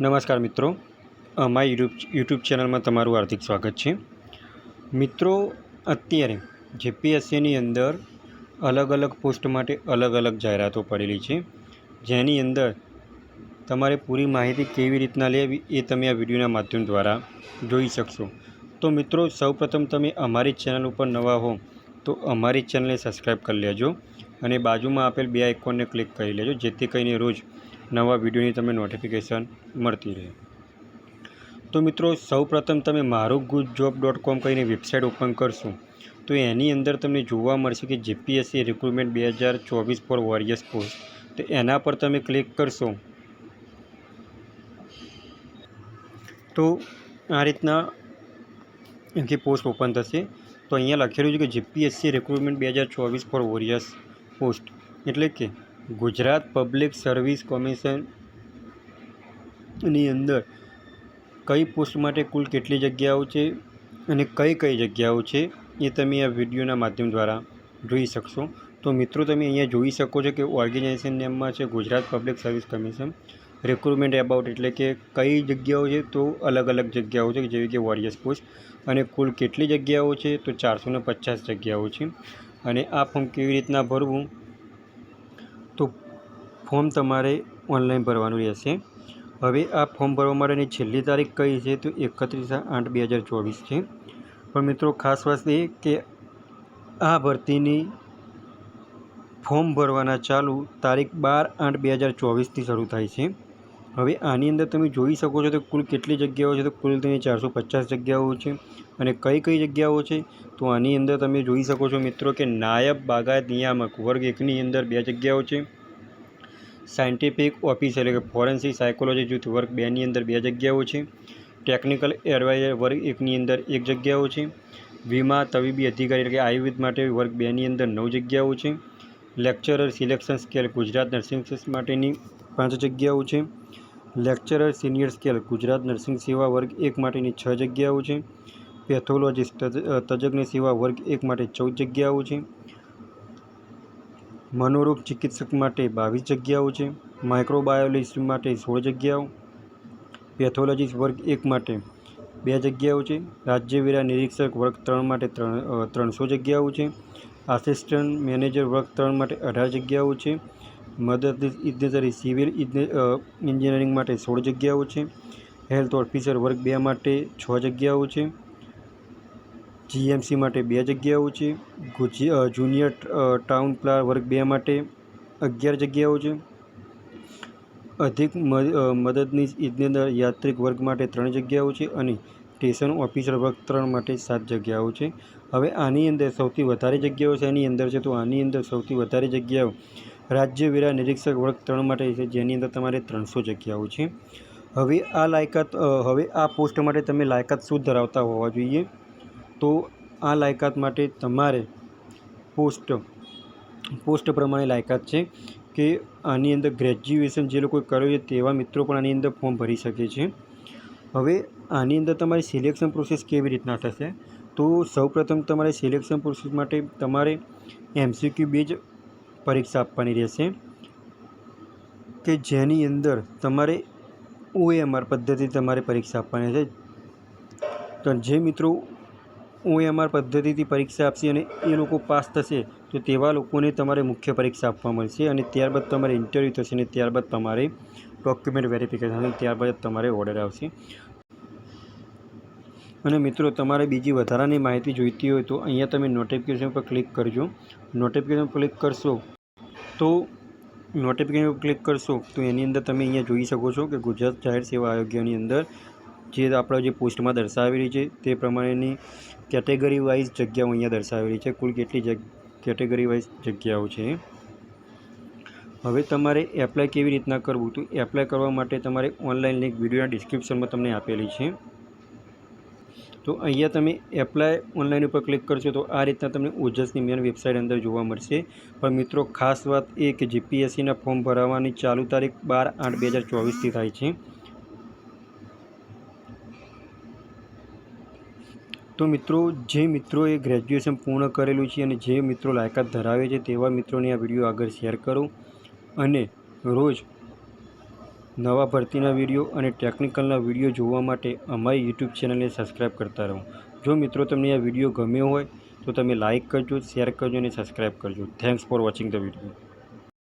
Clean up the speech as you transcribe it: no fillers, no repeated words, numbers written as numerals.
નમસ્કાર મિત્રો, અમારી યુટ્યુબ ચેનલમાં તમારું હાર્દિક સ્વાગત છે। મિત્રો, અત્યારે જેપીએસસીની અંદર અલગ અલગ પોસ્ટ માટે અલગ અલગ જાહેરાતો પડેલી છે, જેની અંદર તમારે પૂરી માહિતી કેવી રીતના લેવી એ તમે આ વિડીયોના માધ્યમ દ્વારા જોઈ શકશો। તો મિત્રો, સૌપ્રથમ તમે અમારી ચેનલ ઉપર નવા હો તો અમારી ચેનલને સબસ્ક્રાઈબ કરી લેજો અને બાજુમાં આપેલ બે આઇકોનને ક્લિક કરી લેજો, જેથી કરીને રોજ નવા વિડીયોની તમને નોટિફિકેશન મળતી રહે। તો મિત્રો, સૌપ્રથમ તમે marugujob.com કરીને વેબસાઇટ ઓપન કરશો તો એની અંદર તમને જોવા મળશે કે જેપીએસસી રિક્રુટમેન્ટ 2024 ફોર વોરિયર્સ પોસ્ટ। તો એના પર તમે ક્લિક કરશો તો આ રીતના એમથી પોસ્ટ ઓપન થશે। તો અહીંયા લખેલું છે કે જેપીએસસી રિક્રુટમેન્ટ 2024 ફોર વોરિયર્સ પોસ્ટ, એટલે કે ગુજરાત પબ્લિક સર્વિસ કમિશનની અંદર કઈ પોસ્ટ માટે કુલ કેટલી જગ્યાઓ છે અને કઈ કઈ જગ્યાઓ છે એ તમે આ વિડીયોના માધ્યમ દ્વારા જોઈ શકશો। તો મિત્રો, તમે અહીંયા જોઈ શકો છો કે ઓર્ગેનાઇઝેશન નેમમાં છે Gujarat public service commission, recruitment about એટલે કે કઈ જગ્યાઓ છે, તો અલગ અલગ જગ્યાઓ છે જેવી કે વોરિયર્સ પોસ્ટ, અને કુલ કેટલી જગ્યાઓ છે તો 450 જગ્યાઓ છે। અને આ ફોર્મ કેવી રીતના ભરવું, તો ફોર્મ તમારે ઓનલાઈન ભરવાનું રહેશે। હવે આ ફોર્મ ભરવા માટેની છેલ્લી તારીખ કઈ છે તો 31/8/2024 છે। પણ મિત્રો, ખાસ વાત એ કે આ ભરતીની ફોર્મ ભરવાના ચાલુ તારીખ 12/8/2024થી શરૂ થાય છે। હવે આની અંદર તમે જોઈ શકો છો તો કુલ કેટલી જગ્યાઓ છે, તો કુલ તેની 450 જગ્યાઓ છે। અને કઈ કઈ જગ્યાઓ છે તો આની અંદર તમે જોઈ શકો છો મિત્રો કે નાયબ બાગાયત નિયામક વર્ગ 1ની અંદર 2 જગ્યાઓ છે, સાયન્ટિફિક ઓફિસર એટલે કે ફોરેન્સિક સાયકોલોજી જૂથ વર્ગ 2ની અંદર 2 જગ્યાઓ છે, ટેકનિકલ એડવાઇઝર વર્ગ 1ની અંદર 1 જગ્યાઓ છે, વીમા તબીબી અધિકારી એટલે કે આયુર્વેદ માટે વર્ગ 2ની અંદર 9 જગ્યાઓ છે, lecturer selection scale Gujarat nursing માટેની 5 જગ્યાઓ છે, lecturer senior scale Gujarat nursing સેવા વર્ગ 1 માટેની 6 જગ્યાઓ છે, પેથોલોજીસ્ટ તજજ્ઞ સેવા વર્ગ 1 માટે 14 જગ્યાઓ છે, મનોરોગ ચિકિત્સક માટે 22 જગ્યાઓ છે, માઇક્રોબાયોલોજીસ્ટ માટે 16 જગ્યાઓ, પેથોલોજીસ્ટ વર્ગ 1 માટે 2 જગ્યાઓ છે, રાજ્યવેરા નિરીક્ષક વર્ગ 3 માટે 300 જગ્યાઓ છે, આસિસ્ટન્ટ મેનેજર વર્ગ 3 માટે 18 જગ્યાઓ છે, મદદનીશ ઇજનેરી સિવિલ એન્જિનિયરિંગ માટે 16 જગ્યાઓ છે, હેલ્થ ઓફિસર વર્ગ 2 માટે 6 જગ્યાઓ છે, જીએમસી માટે 2 જગ્યાઓ છે, જુનિયર ટાઉન પ્લાનર વર્ગ 2 માટે 11 જગ્યાઓ છે, અધિક મદદનીશ ઇજનેર યાત્રિક વર્ગ માટે 3 જગ્યાઓ છે અને સ્ટેશન ઓફિસર વર્ગ 3 માટે 7 જગ્યાઓ છે। હવે આની અંદર સૌથી વધારે જગ્યાઓ છે એની અંદર છે, તો આની અંદર સૌથી વધારે જગ્યાઓ રાજ્યવેરા નિરીક્ષક વર્ગ 3 માટે છે, જેની અંદર તમારે 300 જગ્યાઓ છે। હવે આ પોસ્ટ માટે તમે લાયકાત શું ધરાવતા હોવા જોઈએ, તો આ લાયકાત માટે તમારે પોસ્ટ પ્રમાણે લાયકાત છે કે આની અંદર ગ્રેજ્યુએશન જે લોકોએ કર્યું છે તેવા મિત્રો પણ આની અંદર ફોર્મ ભરી શકે છે। હવે આની અંદર તમારી સિલેક્શન પ્રોસેસ કેવી રીતના થશે, તો સૌપ્રથમ તમારે સિલેક્શન પ્રોસેસ માટે તમારે MCQ બેઝ પરીક્ષા આપવાની રહેશે, કે જેની અંદર તમારે OMR પદ્ધતિ તમારે પરીક્ષા આપવાની છે। તો જે મિત્રો OMR પદ્ધતિથી પરીક્ષા આપશે અને એ લોકો પાસ થશે તો તેવા લોકોને તમારે મુખ્ય પરીક્ષા આપવા મળશે, અને ત્યારબાદ તમારે ઇન્ટરવ્યૂ થશે અને ત્યારબાદ તમારે ડોક્યુમેન્ટ વેરિફિકેશન અને ત્યારબાદ તમારે ઓર્ડર આવશે। અને મિત્રો, તમારે બીજી વધારાની માહિતી જોઈતી હોય તો અહીંયા તમે નોટિફિકેશન પર ક્લિક કરજો। નોટિફિકેશન પર ક્લિક કરશો તો એની અંદર તમે અહીંયા જોઈ શકો છો કે ગુજરાત જાહેર સેવા આયોગની અંદર જે આપણા જે પોસ્ટમાં દર્શાવેલી છે તે પ્રમાણેની કેટેગરી વાઇઝ જગ્યાઓ અહીંયા દર્શાવેલી છે, કુલ કેટલી કેટેગરી વાઇઝ જગ્યાઓ છે। હવે તમારે એપ્લાય કેવી રીતના કરવું, તો એપ્લાય કરવા માટે તમારે ઓનલાઈન લિંક વિડીયોના ડિસ્ક્રિપ્શનમાં તમને આપેલી છે, તો અહીંયા તમે એપ્લાય ઓનલાઈન ઉપર ક્લિક કરશો તો આ રીતના તમને ઓજસની મેન વેબસાઇટ અંદર જોવા મળશે। પણ મિત્રો, ખાસ વાત એ કે જીપીએસસીના ફોર્મ ભરવાની ચાલુ તારીખ 12/8/2024થી થાય છે। તો મિત્રો, જે મિત્રોએ ગ્રેજ્યુએશન પૂર્ણ કરેલું છે અને જે મિત્રો લાયકાત ધરાવે છે તેવા મિત્રોને આ વિડીયો આગળ શેર કરો અને રોજ નવા ભરતીના વિડીયો અને ટેકનિકલના વિડીયો જોવા માટે અમારી યુટ્યુબ ચેનલને સબસ્ક્રાઈબ કરતા રહો. જો મિત્રો તમને આ વિડીયો ગમ્યો હોય તો તમે લાઇક કરજો, શેર કરજો અને સબસ્ક્રાઈબ કરજો. Thanks for watching the video.